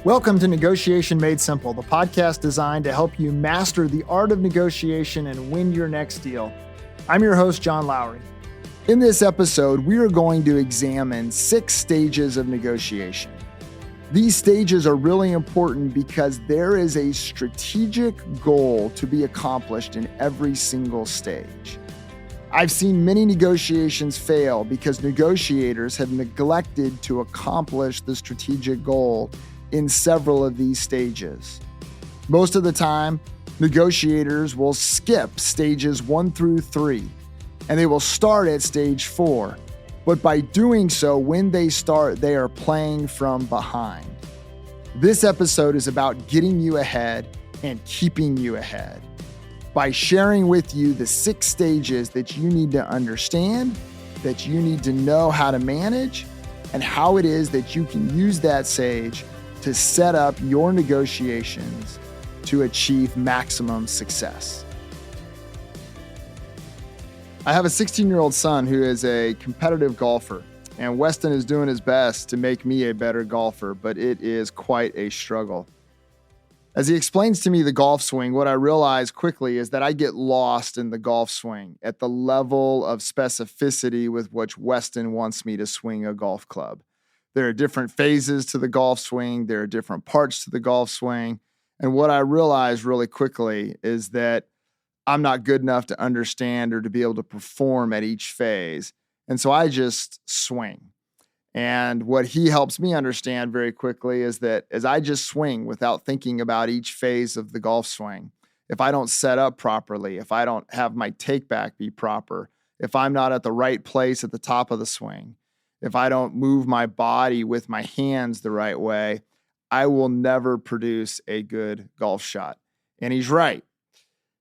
Welcome to Negotiation Made Simple, the podcast designed to help you master the art of negotiation and win your next deal. I'm your host, John Lowry. In this episode, we are going to examine 6 stages of negotiation. These stages are really important because there is a strategic goal to be accomplished in every single stage. I've seen many negotiations fail because negotiators have neglected to accomplish the strategic goal in several of these stages. Most of the time, negotiators will skip stages 1 through 3, and they will start at stage 4. But by doing so, when they start, they are playing from behind. This episode is about getting you ahead and keeping you ahead by sharing with you the 6 stages that you need to understand, that you need to know how to manage, and how it is that you can use that stage to set up your negotiations to achieve maximum success. I have a 16-year-old son who is a competitive golfer, and Weston is doing his best to make me a better golfer, but it is quite a struggle. As he explains to me the golf swing, what I realize quickly is that I get lost in the golf swing at the level of specificity with which Weston wants me to swing a golf club. There are different phases to the golf swing. There are different parts to the golf swing. And what I realized really quickly is that I'm not good enough to understand or to be able to perform at each phase. And so I just swing. And what he helps me understand very quickly is that as I just swing without thinking about each phase of the golf swing, if I don't set up properly, if I don't have my take back be proper, if I'm not at the right place at the top of the swing, if I don't move my body with my hands the right way, I will never produce a good golf shot. And he's right.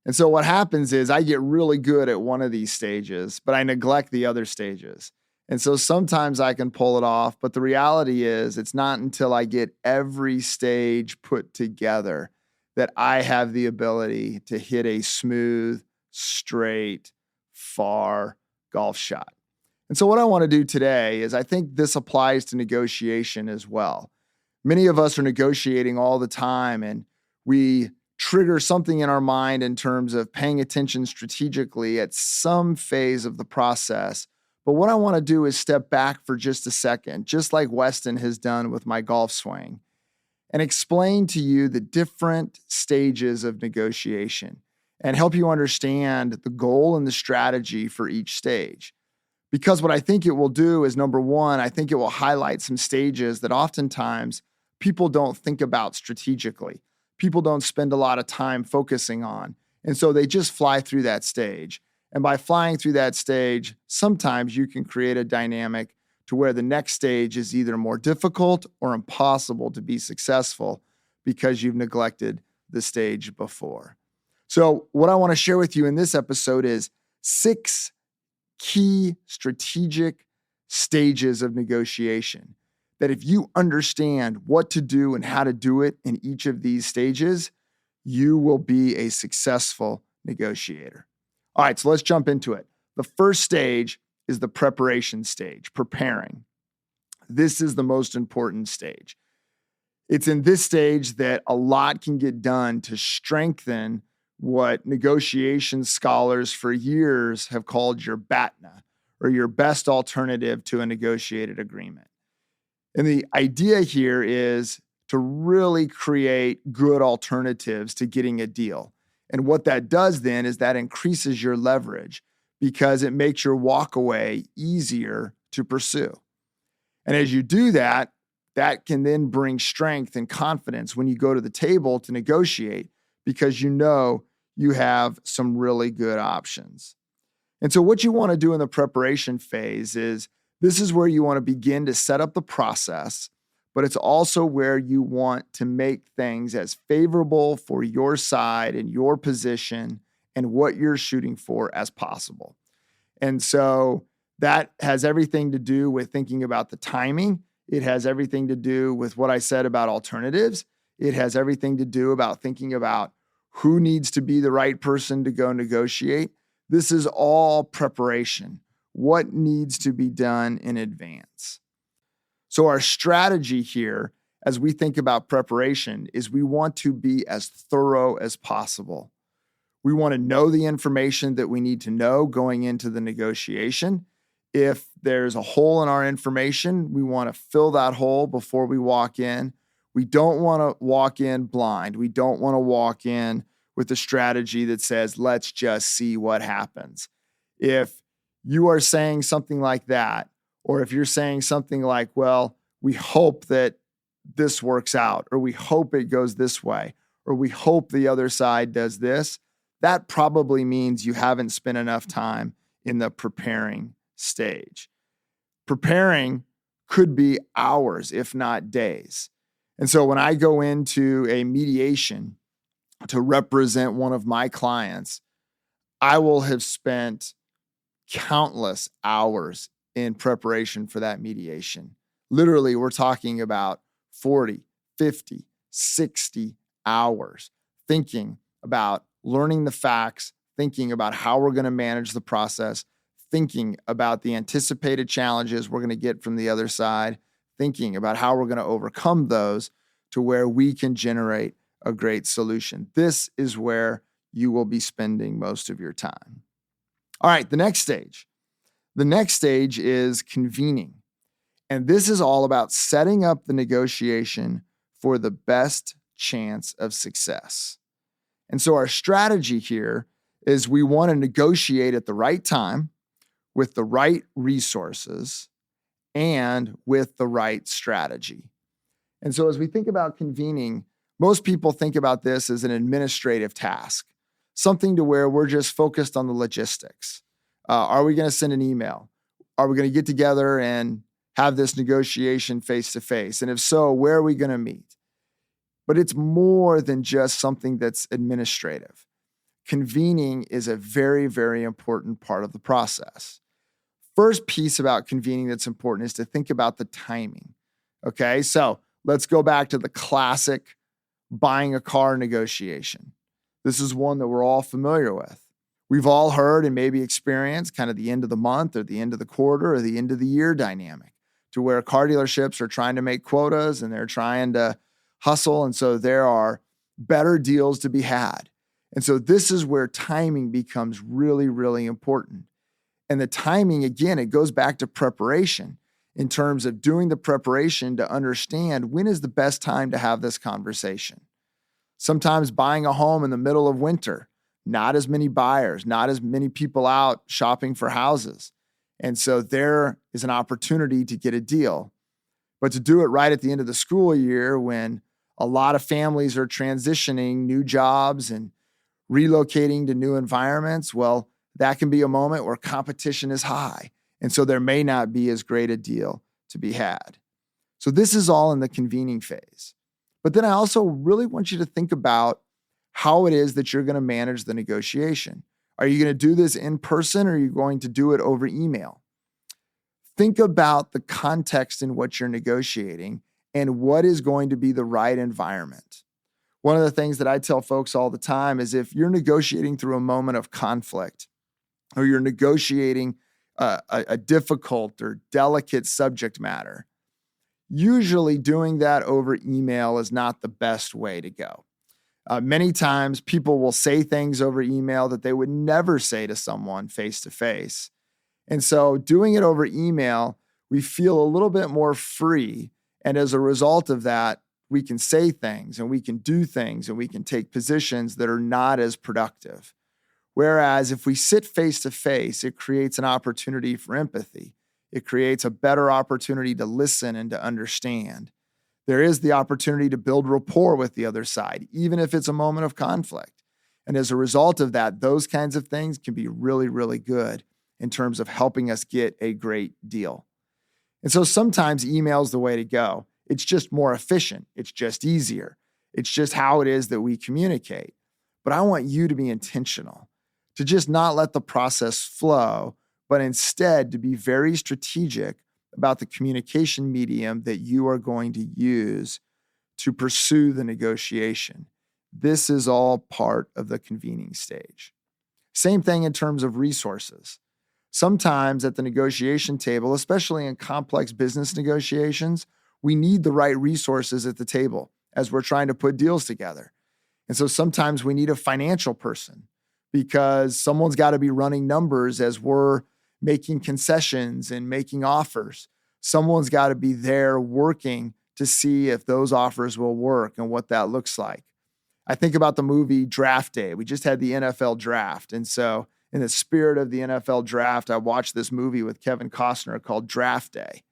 And so what happens is I get really good at one of these stages, but I neglect the other stages. And so sometimes I can pull it off, but the reality is it's not until I get every stage put together that I have the ability to hit a smooth, straight, far golf shot. And so what I want to do today is I think this applies to negotiation as well. Many of us are negotiating all the time, and we trigger something in our mind in terms of paying attention strategically at some phase of the process. But what I want to do is step back for just a second, just like Weston has done with my golf swing, and explain to you the different stages of negotiation and help you understand the goal and the strategy for each stage. Because what I think it will do is, number one, I think it will highlight some stages that oftentimes people don't think about strategically. People don't spend a lot of time focusing on. And so they just fly through that stage. And by flying through that stage, sometimes you can create a dynamic to where the next stage is either more difficult or impossible to be successful because you've neglected the stage before. So what I want to share with you in this episode is 6 key strategic stages of negotiation that if you understand what to do and how to do it in each of these stages, you will be a successful negotiator. All right, so let's jump into it. The first stage is the preparation stage, preparing. This is the most important stage. It's in this stage that a lot can get done to strengthen what negotiation scholars for years have called your BATNA, or your best alternative to a negotiated agreement. And the idea here is to really create good alternatives to getting a deal. And what that does then is that increases your leverage because it makes your walkaway easier to pursue. And as you do that, that can then bring strength and confidence when you go to the table to negotiate because you know you have some really good options. And so what you want to do in the preparation phase is this is where you want to begin to set up the process, but it's also where you want to make things as favorable for your side and your position and what you're shooting for as possible. And so that has everything to do with thinking about the timing. It has everything to do with what I said about alternatives. It has everything to do about thinking about who needs to be the right person to go negotiate. This is all preparation. What needs to be done in advance? So our strategy here as we think about preparation is we want to be as thorough as possible. We want to know the information that we need to know going into the negotiation. If there's a hole in our information, we want to fill that hole before we walk in. We don't want to walk in blind. We don't want to walk in with a strategy that says, let's just see what happens. If you are saying something like that, or if you're saying something like, well, we hope that this works out, or we hope it goes this way, or we hope the other side does this, that probably means you haven't spent enough time in the preparing stage. Preparing could be hours, if not days. And so when I go into a mediation to represent one of my clients, I will have spent countless hours in preparation for that mediation. Literally, we're talking about 40, 50, 60 hours thinking about learning the facts, thinking about how we're going to manage the process, thinking about the anticipated challenges we're going to get from the other side, thinking about how we're going to overcome those to where we can generate a great solution. This is where you will be spending most of your time. All right, the next stage. The next stage is convening. And this is all about setting up the negotiation for the best chance of success. And so our strategy here is we want to negotiate at the right time with the right resources and with the right strategy. And so as we think about convening, most people think about this as an administrative task, something to where we're just focused on the logistics. Are we going to send an email? Are we going to get together and have this negotiation face to face? And if so, where are we going to meet? But it's more than just something that's administrative. Convening is a very, very important part of the process. First piece about convening that's important is to think about the timing. Okay, so let's go back to the classic buying a car negotiation. This is one that we're all familiar with. We've all heard and maybe experienced kind of the end of the month or the end of the quarter or the end of the year dynamic to where car dealerships are trying to make quotas and they're trying to hustle. And so there are better deals to be had. And so this is where timing becomes really, really important. And the timing, again, it goes back to preparation in terms of doing the preparation to understand when is the best time to have this conversation. Sometimes buying a home in the middle of winter, not as many buyers, not as many people out shopping for houses. And so there is an opportunity to get a deal. But to do it right at the end of the school year when a lot of families are transitioning new jobs and relocating to new environments, well, that can be a moment where competition is high. And so there may not be as great a deal to be had. So this is all in the convening phase. But then I also really want you to think about how it is that you're going to manage the negotiation. Are you going to do this in person or are you going to do it over email? Think about the context in what you're negotiating and what is going to be the right environment. One of the things that I tell folks all the time is if you're negotiating through a moment of conflict or you're negotiating a difficult or delicate subject matter, usually doing that over email is not the best way to go. Many times people will say things over email that they would never say to someone face to face. And so doing it over email, we feel a little bit more free. And as a result of that, we can say things and we can do things and we can take positions that are not as productive. Whereas if we sit face to face, it creates an opportunity for empathy. It creates a better opportunity to listen and to understand. There is the opportunity to build rapport with the other side, even if it's a moment of conflict. And as a result of that, those kinds of things can be really, really good in terms of helping us get a great deal. And so sometimes email is the way to go. It's just more efficient. It's just easier. It's just how it is that we communicate. But I want you to be intentional, to just not let the process flow, but instead to be very strategic about the communication medium that you are going to use to pursue the negotiation. This is all part of the convening stage. Same thing in terms of resources. Sometimes at the negotiation table, especially in complex business negotiations, we need the right resources at the table as we're trying to put deals together. And so sometimes we need a financial person because someone's got to be running numbers as we're making concessions and making offers. Someone's got to be there working to see if those offers will work and what that looks like. I think about the movie Draft Day. We just had the NFL draft. And so in the spirit of the NFL draft, I watched this movie with Kevin Costner called Draft Day.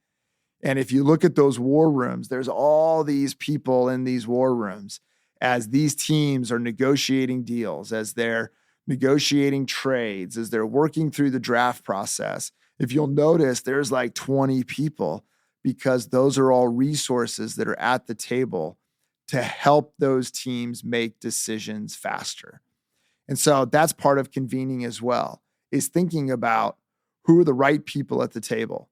And if you look at those war rooms, there's all these people in these war rooms as these teams are negotiating deals, as they're negotiating trades, as they're working through the draft process. If you'll notice, there's like 20 people because those are all resources that are at the table to help those teams make decisions faster. And so that's part of convening as well, is thinking about who are the right people at the table.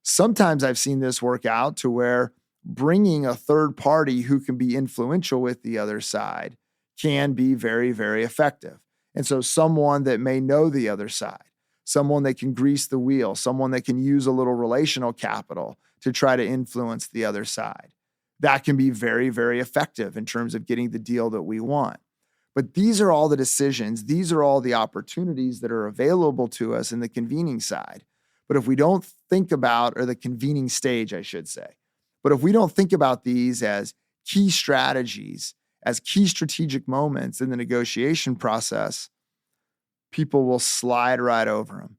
Sometimes I've seen this work out to where bringing a third party who can be influential with the other side can be very, very effective. And so someone that may know the other side, someone that can grease the wheel, someone that can use a little relational capital to try to influence the other side, that can be very, very effective in terms of getting the deal that we want. But these are all the decisions. These are all the opportunities that are available to us in the convening side. But if we don't think about, or the convening stage, I should say, but if we don't think about these as key strategies, as key strategic moments in the negotiation process, people will slide right over them.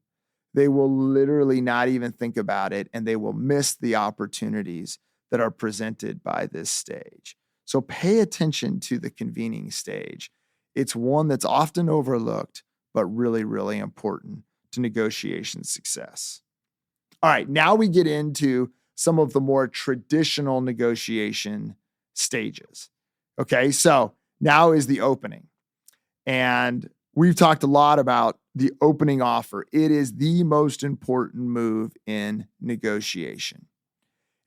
They will literally not even think about it, and they will miss the opportunities that are presented by this stage. So pay attention to the convening stage. It's one that's often overlooked, but really, really important to negotiation success. All right, now we get into some of the more traditional negotiation stages. Okay, so now is the opening. And we've talked a lot about the opening offer. It is the most important move in negotiation.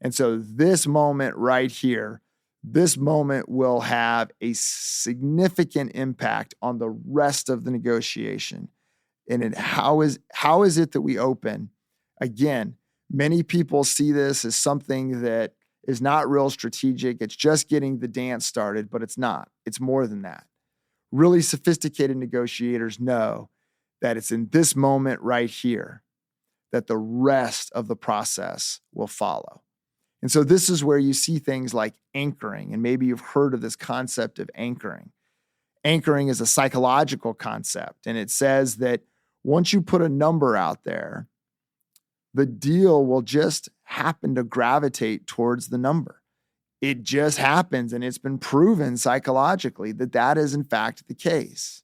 And so this moment right here, this moment will have a significant impact on the rest of the negotiation. And how is it that we open? Again, many people see this as something that is not real strategic. It's just getting the dance started, but it's not. It's more than that. Really sophisticated negotiators know that it's in this moment right here that the rest of the process will follow. And so this is where you see things like anchoring, and maybe you've heard of this concept of anchoring. Anchoring is a psychological concept, and it says that once you put a number out there, the deal will just happen to gravitate towards the number. It just happens, and it's been proven psychologically that that is in fact the case.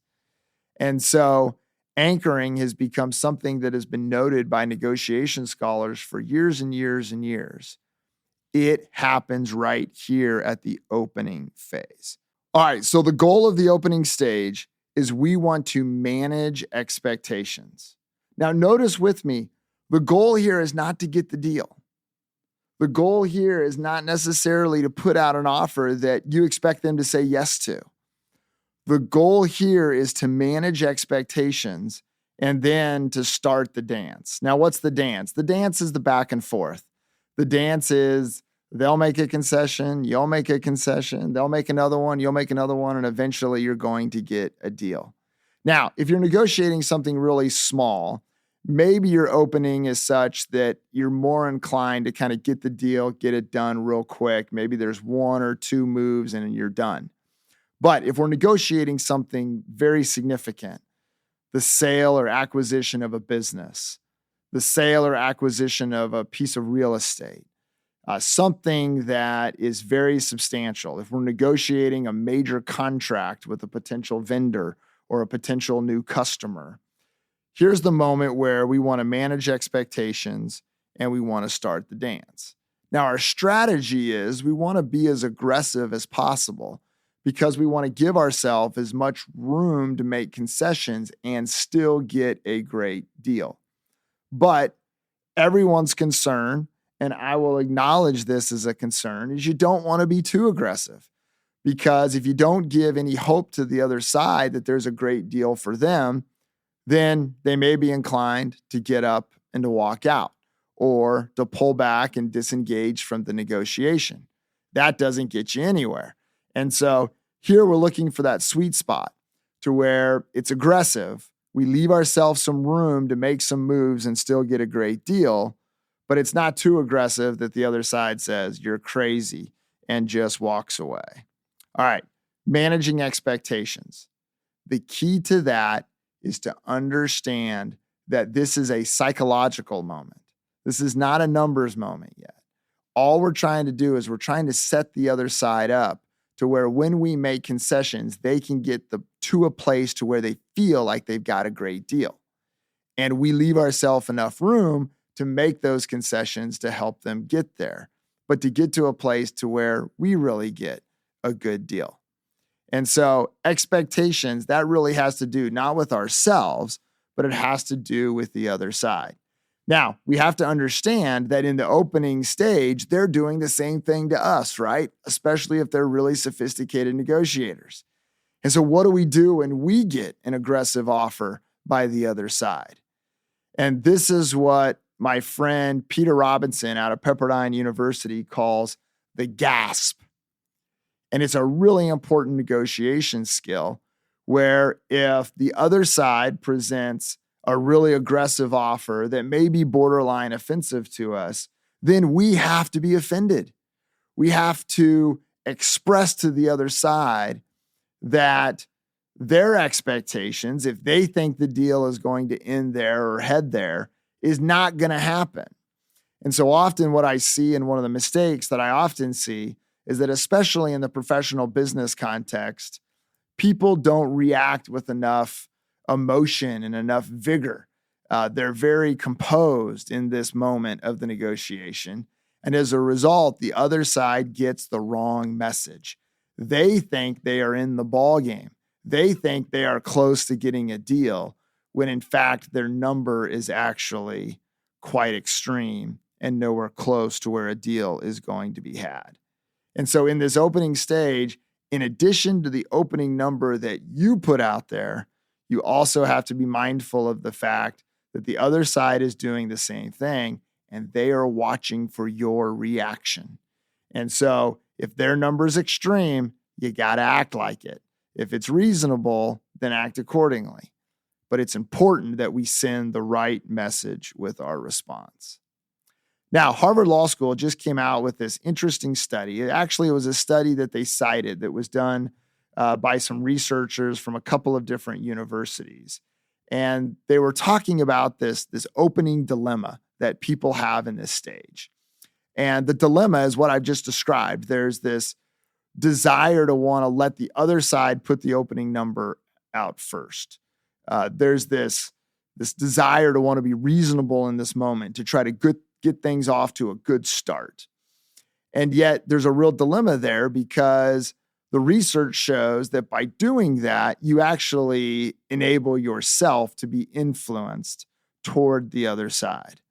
And so anchoring has become something that has been noted by negotiation scholars for years and years and years. It happens right here at the opening phase. All right, so the goal of the opening stage is we want to manage expectations. Now, notice with me, the goal here is not to get the deal. The goal here is not necessarily to put out an offer that you expect them to say yes to. The goal here is to manage expectations and then to start the dance. Now, what's the dance? The dance is the back and forth. The dance is they'll make a concession, you'll make a concession, they'll make another one, you'll make another one, and eventually you're going to get a deal. Now, if you're negotiating something really small, maybe your opening is such that you're more inclined to kind of get the deal, get it done real quick. Maybe there's one or two moves and you're done. But if we're negotiating something very significant, the sale or acquisition of a business, the sale or acquisition of a piece of real estate, something that is very substantial. If we're negotiating a major contract with a potential vendor or a potential new customer, here's the moment where we want to manage expectations and we want to start the dance. Now, our strategy is we want to be as aggressive as possible because we want to give ourselves as much room to make concessions and still get a great deal. But everyone's concern, and I will acknowledge this as a concern, is you don't want to be too aggressive. Because if you don't give any hope to the other side that there's a great deal for them, then they may be inclined to get up and to walk out. or to pull back and disengage from the negotiation. That doesn't get you anywhere. And so here we're looking for that sweet spot to where it's aggressive. We leave ourselves some room to make some moves and still get a great deal, but it's not too aggressive that the other side says, you're crazy, and just walks away. All right, managing expectations. The key to that is to understand that this is a psychological moment. This is not a numbers moment yet. All we're trying to do is we're trying to set the other side up to where when we make concessions, they can get to a place to where they feel like they've got a great deal. And we leave ourselves enough room to make those concessions to help them get there, but to get to a place to where we really get a good deal. And so expectations, that really has to do not with ourselves, but it has to do with the other side. Now, we have to understand that in the opening stage, they're doing the same thing to us, right? Especially if they're really sophisticated negotiators. And so what do we do when we get an aggressive offer by the other side? And this is what my friend Peter Robinson out of Pepperdine University calls the gasp. And it's a really important negotiation skill where if the other side presents a really aggressive offer that may be borderline offensive to us, then we have to be offended. We have to express to the other side that their expectations, if they think the deal is going to end there or head there, is not going to happen. And so often what I see, and one of the mistakes that I often see, is that especially in the professional business context, people don't react with enough emotion and enough vigor. They're very composed in this moment of the negotiation. And as a result, the other side gets the wrong message. They think they are in the ball game. They think they are close to getting a deal, when in fact their number is actually quite extreme and nowhere close to where a deal is going to be had. And so in this opening stage, in addition to the opening number that you put out there, you also have to be mindful of the fact that the other side is doing the same thing and they are watching for your reaction. And so if their number is extreme, you got to act like it. If it's reasonable, then act accordingly. But it's important that we send the right message with our response. Now, Harvard Law School just came out with this interesting study. It was a study that they cited that was done by some researchers from a couple of different universities. And they were talking about this opening dilemma that people have in this stage. And the dilemma is what I've just described. There's this desire to want to let the other side put the opening number out first. There's this desire to want to be reasonable in this moment, to try to get things off to a good start. And yet there's a real dilemma there, because the research shows that by doing that, you actually enable yourself to be influenced toward the other side.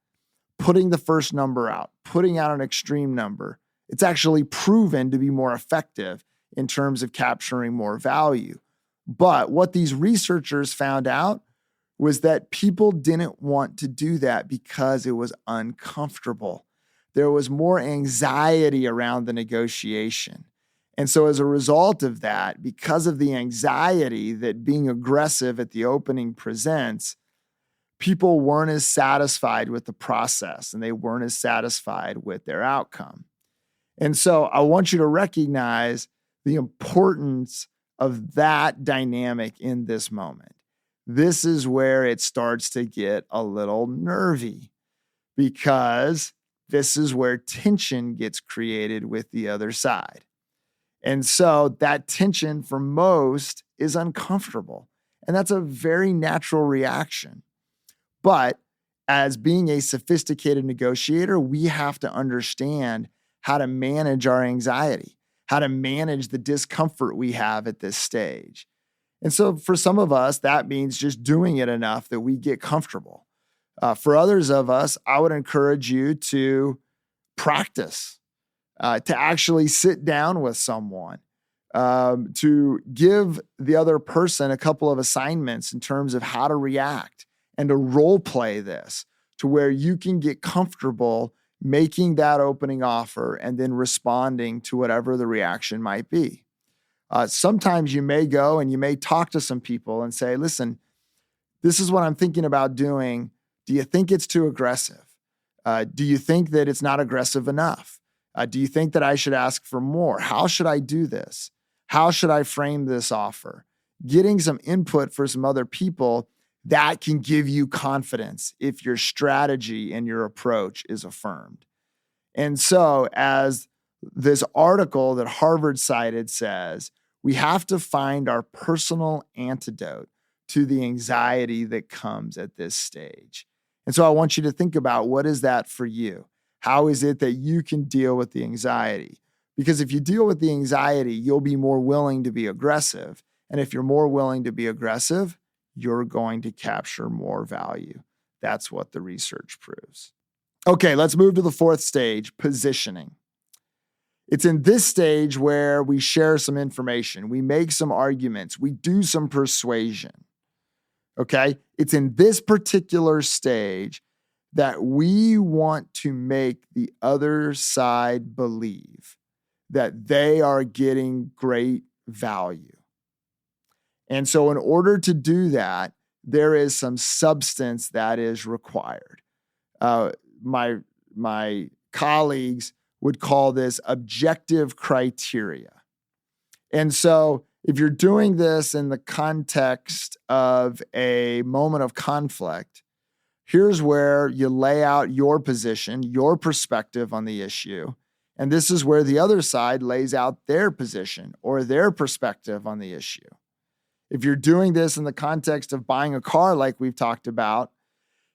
Putting the first number out, putting out an extreme number, it's actually proven to be more effective in terms of capturing more value. But what these researchers found out was that people didn't want to do that because it was uncomfortable. There was more anxiety around the negotiation. And so as a result of that, because of the anxiety that being aggressive at the opening presents, people weren't as satisfied with the process and they weren't as satisfied with their outcome. And so I want you to recognize the importance of that dynamic in this moment. This is where it starts to get a little nervy, because this is where tension gets created with the other side. And so that tension for most is uncomfortable. And that's a very natural reaction. But as being a sophisticated negotiator, we have to understand how to manage our anxiety, how to manage the discomfort we have at this stage. And so for some of us, that means just doing it enough that we get comfortable. For others of us, I would encourage you to practice, to actually sit down with someone, to give the other person a couple of assignments in terms of how to react and to role play this, to where you can get comfortable making that opening offer and then responding to whatever the reaction might be. Sometimes you may go and you may talk to some people and say, listen, this is what I'm thinking about doing. Do you think it's too aggressive? Do you think that it's not aggressive enough? Do you think that I should ask for more? How should I do this? How should I frame this offer? Getting some input for some other people that can give you confidence if your strategy and your approach is affirmed. And so, as this article that Harvard cited says, we have to find our personal antidote to the anxiety that comes at this stage. And so I want you to think about, what is that for you? How is it that you can deal with the anxiety? Because if you deal with the anxiety, you'll be more willing to be aggressive. And if you're more willing to be aggressive, you're going to capture more value. That's what the research proves. Okay, let's move to the fourth stage, positioning. It's in this stage where we share some information, we make some arguments, we do some persuasion. Okay, it's in this particular stage that we want to make the other side believe that they are getting great value. And so in order to do there is some substance that is required. My colleagues would call this objective criteria. And so if you're doing this in the context of a moment of conflict, here's where you lay out your position, your perspective on the issue. And this is where the other side lays out their position or their perspective on the issue. If you're doing this in the context of buying a car, like we've talked about,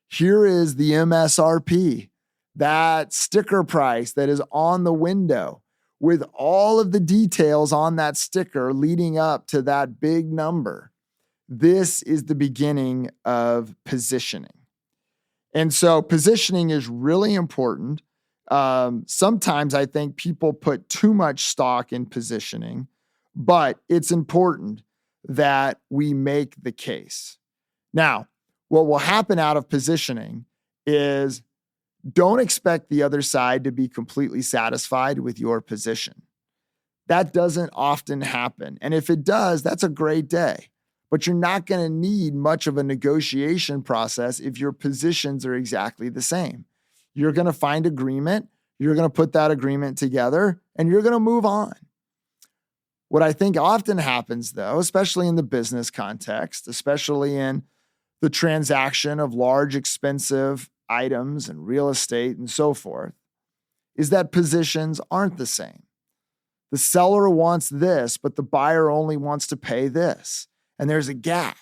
here is the MSRP, that sticker price that is on the window with all of the details on that sticker leading up to that big number. This is the beginning of positioning. And so positioning is really important. Sometimes I think people put too much stock in positioning, but it's important that we make the case. Now, what will happen out of positioning is don't expect the other side to be completely satisfied with your position. That doesn't often happen. And if it does, that's a great day. But you're not going to need much of a negotiation process if your positions are exactly the same. You're going to find agreement, you're going to put that agreement together, and you're going to move on. What I think often happens, though, especially in the business context, especially in the transaction of large, expensive items and real estate and so forth, is that positions aren't the same. The seller wants this, but the buyer only wants to pay this. And there's a gap.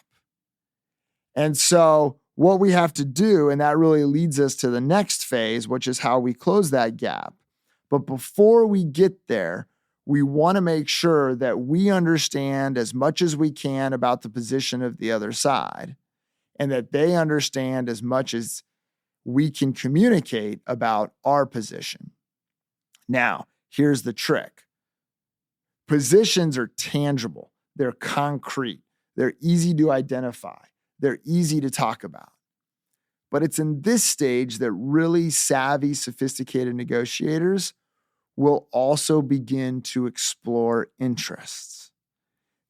And so what we have to do, and that really leads us to the next phase, which is how we close that gap. But before we get there, we want to make sure that we understand as much as we can about the position of the other side, and that they understand as much as we can communicate about our position. Now, here's the trick. Positions are tangible. They're concrete. They're easy to identify. They're easy to talk about. But it's in this stage that really savvy, sophisticated negotiators will also begin to explore interests.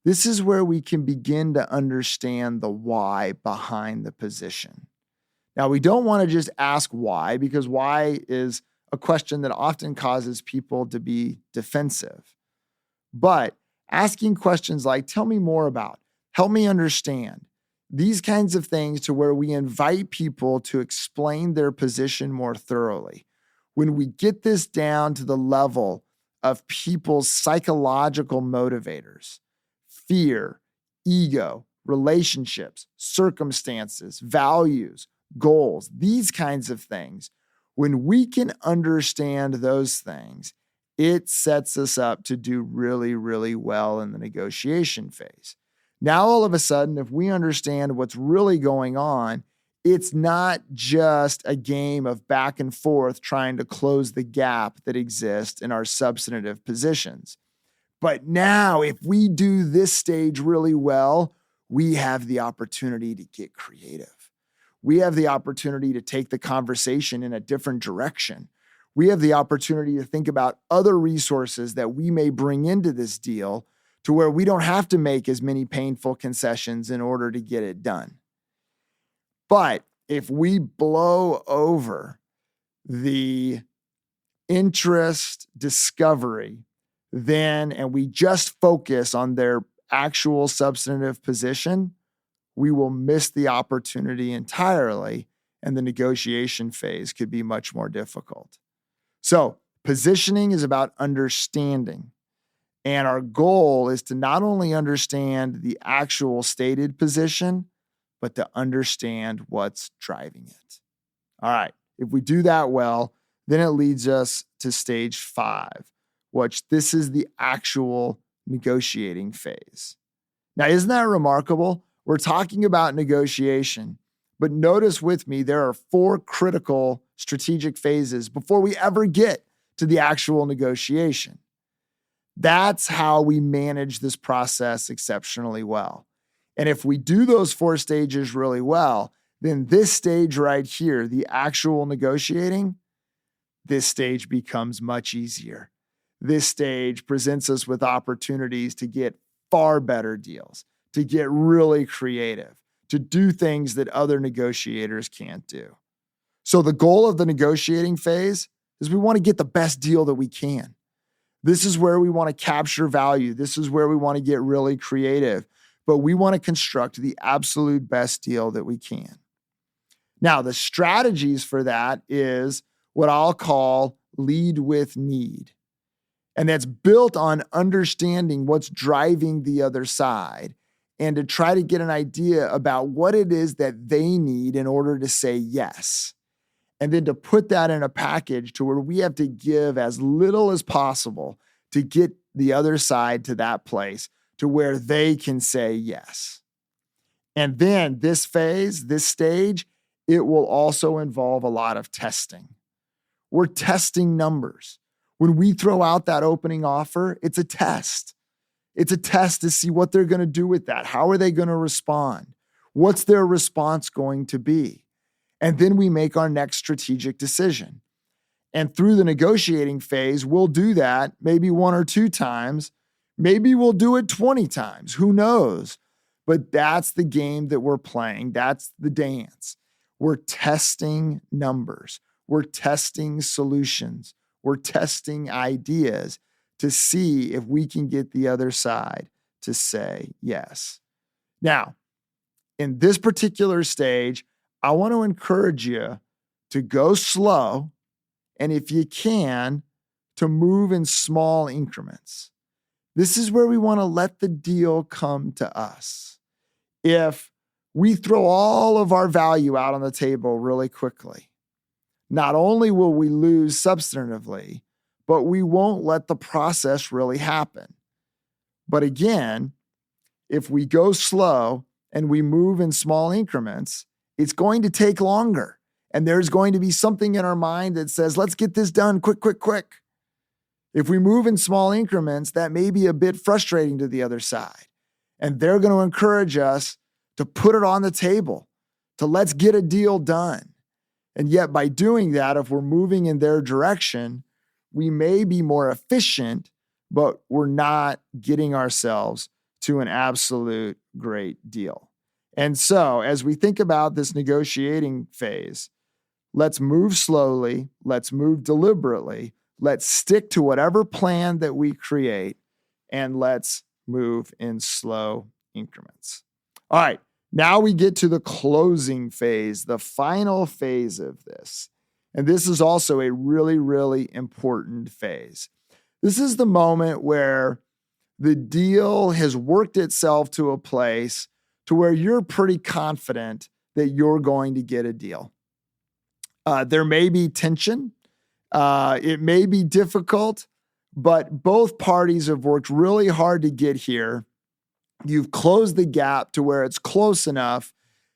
This is where we can begin to understand the why behind the position. Now, we don't want to just ask why, because why is a question that often causes people to be defensive. But asking questions like, tell me more about, help me understand, these kinds of things, to where we invite people to explain their position more thoroughly. When we get this down to the level of people's psychological motivators, fear, ego, relationships, circumstances, values, goals, these kinds of things, when we can understand those things, it sets us up to do really, really well in the negotiation phase. Now, all of a sudden, if we understand what's really going on, it's not just a game of back and forth trying to close the gap that exists in our substantive positions. But now, if we do this stage really well, we have the opportunity to get creative. we have the opportunity to take the conversation in a different direction. We have the opportunity to think about other resources that we may bring into this deal to where we don't have to make as many painful concessions in order to get it done. But if we blow over the interest discovery, and we just focus on their actual substantive position, we will miss the opportunity entirely, and the negotiation phase could be much more difficult. So, positioning is about understanding. And our goal is to not only understand the actual stated position, but to understand what's driving it. All right. If we do that well, then it leads us to stage 5, which this is the actual negotiating phase. Now, isn't that remarkable? We're talking about negotiation, but notice with me, there are 4 critical strategic phases before we ever get to the actual negotiation. That's how we manage this process exceptionally well. And if we do those 4 stages really well, then this stage right here, the actual negotiating, this stage becomes much easier. This stage presents us with opportunities to get far better deals, to get really creative, to do things that other negotiators can't do. So the goal of the negotiating phase is we want to get the best deal that we can. This is where we want to capture value. This is where we want to get really creative, but we want to construct the absolute best deal that we can. Now, the strategies for that is what I'll call lead with need. And that's built on understanding what's driving the other side and to try to get an idea about what it is that they need in order to say yes. And then to put that in a package to where we have to give as little as possible to get the other side to that place to where they can say yes. And then this phase, this stage, it will also involve a lot of testing. We're testing numbers. When we throw out that opening offer, it's a test. It's a test to see what they're going to do with that. How are they going to respond? What's their response going to be? And then we make our next strategic decision. And through the negotiating phase, we'll do that maybe 1 or 2 times. Maybe we'll do it 20 times. Who knows? But that's the game that we're playing. That's the dance. We're testing numbers. We're testing solutions. We're testing ideas to see if we can get the other side to say yes. Now, in this particular stage, I want to encourage you to go slow, and if you can, to move in small increments. This is where we want to let the deal come to us. If we throw all of our value out on the table really quickly, not only will we lose substantively, but we won't let the process really happen. But again, if we go slow and we move in small increments, it's going to take longer. And there's going to be something in our mind that says, let's get this done quick, quick, quick. If we move in small increments, that may be a bit frustrating to the other side. And they're going to encourage us to put it on the table, to let's get a deal done. And yet by doing that, if we're moving in their direction, we may be more efficient, but we're not getting ourselves to an absolute great deal. And so as we think about this negotiating phase, let's move slowly, let's move deliberately, let's stick to whatever plan that we create, and let's move in slow increments. All right, now we get to the closing phase, the final phase of this. And this is also a really, really important phase. This is the moment where the deal has worked itself to a place to where you're pretty confident that you're going to get a deal. There may be tension. It may be difficult, but both parties have worked really hard to get here. You've closed the gap to where it's close enough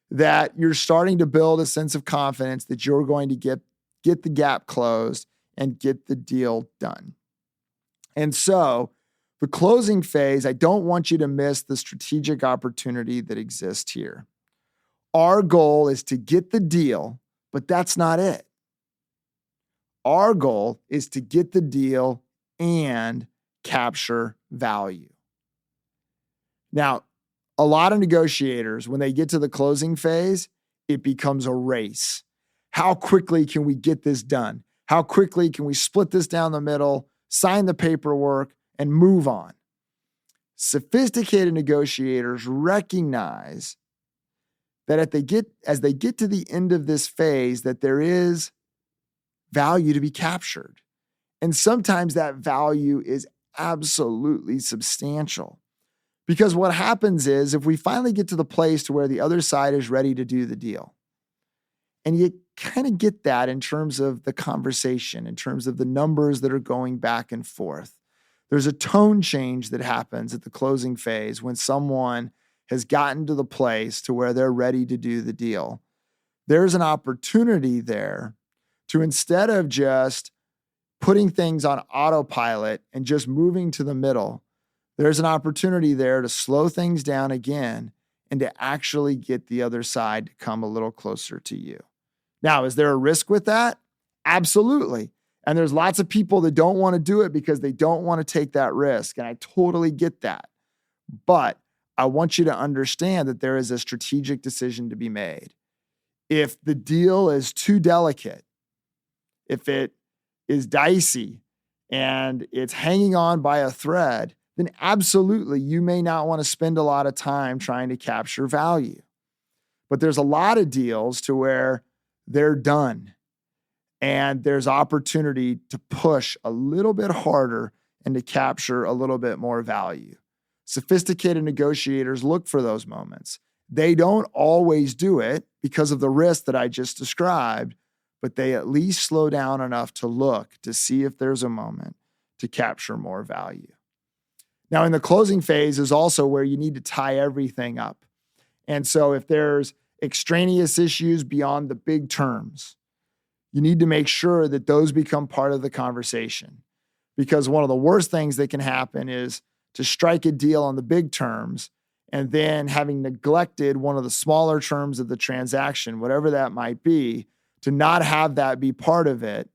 that you're starting to build a sense of confidence that you're going to get the gap closed and get the deal done. And so the closing phase, I don't want you to miss the strategic opportunity that exists here. Our goal is to get the deal, but that's not it. Our goal is to get the deal and capture value. Now, a lot of negotiators, when they get to the closing phase, it becomes a race. How quickly can we get this done? How quickly can we split this down the middle, sign the paperwork, and move on? Sophisticated negotiators recognize that as they get to the end of this phase, that there is value to be captured. And sometimes that value is absolutely substantial. Because what happens is, if we finally get to the place to where the other side is ready to do the deal, and you kind of get that in terms of the conversation, in terms of the numbers that are going back and forth, there's a tone change that happens at the closing phase when someone has gotten to the place to where they're ready to do the deal. There's an opportunity there to, instead of just putting things on autopilot and just moving to the middle, there's an opportunity there to slow things down again and to actually get the other side to come a little closer to you. Now, is there a risk with that? Absolutely. And there's lots of people that don't want to do it because they don't want to take that risk. And I totally get that. But I want you to understand that there is a strategic decision to be made. If the deal is too delicate, if it is dicey and it's hanging on by a thread, then absolutely you may not want to spend a lot of time trying to capture value. But there's a lot of deals to where they're done and there's opportunity to push a little bit harder and to capture a little bit more value. Sophisticated negotiators look for those moments. They don't always do it because of the risk that I just described, but they at least slow down enough to look to see if there's a moment to capture more value. Now, in the closing phase is also where you need to tie everything up. And so if there's extraneous issues beyond the big terms, you need to make sure that those become part of the conversation. Because one of the worst things that can happen is to strike a deal on the big terms and then, having neglected one of the smaller terms of the transaction, whatever that might be, to not have that be part of it,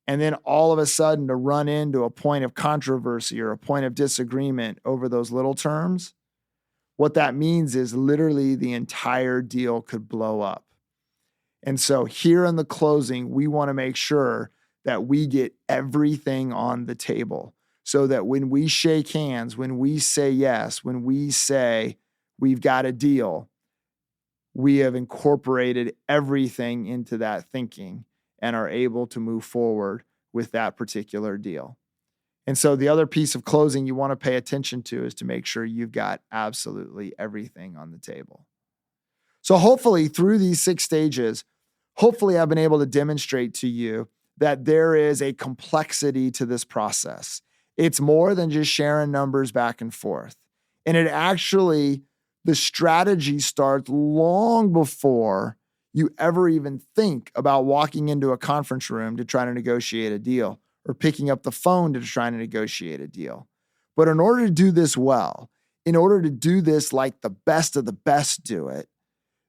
and then all of a sudden to run into a point of controversy or a point of disagreement over those little terms, what that means is literally the entire deal could blow up. And so here in the closing, we want to make sure that we get everything on the table so that when we shake hands, when we say yes, when we say we've got a deal, we have incorporated everything into that thinking and are able to move forward with that particular deal. And so the other piece of closing you want to pay attention to is to make sure you've got absolutely everything on the table. So hopefully through these 6 stages, hopefully I've been able to demonstrate to you that there is a complexity to this process. It's more than just sharing numbers back and forth. And it actually, the strategy starts long before you ever even think about walking into a conference room to try to negotiate a deal or picking up the phone to try to negotiate a deal. But in order to do this well, in order to do this like the best of the best do it,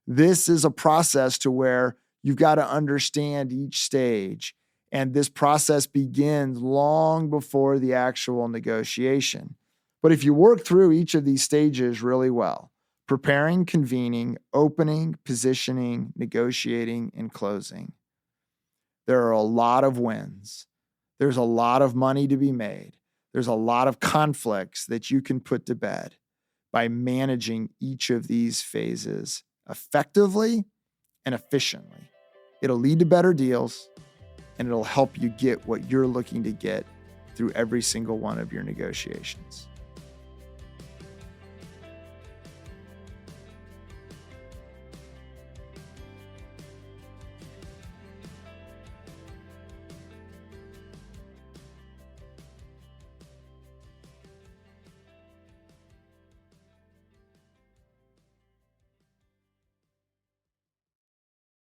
this is a process to where you've got to understand each stage. And this process begins long before the actual negotiation. But if you work through each of these stages really well, preparing, convening, opening, positioning, negotiating, and closing, there are a lot of wins. There's a lot of money to be made. There's a lot of conflicts that you can put to bed by managing each of these phases effectively and efficiently. It'll lead to better deals, and it'll help you get what you're looking to get through every single one of your negotiations.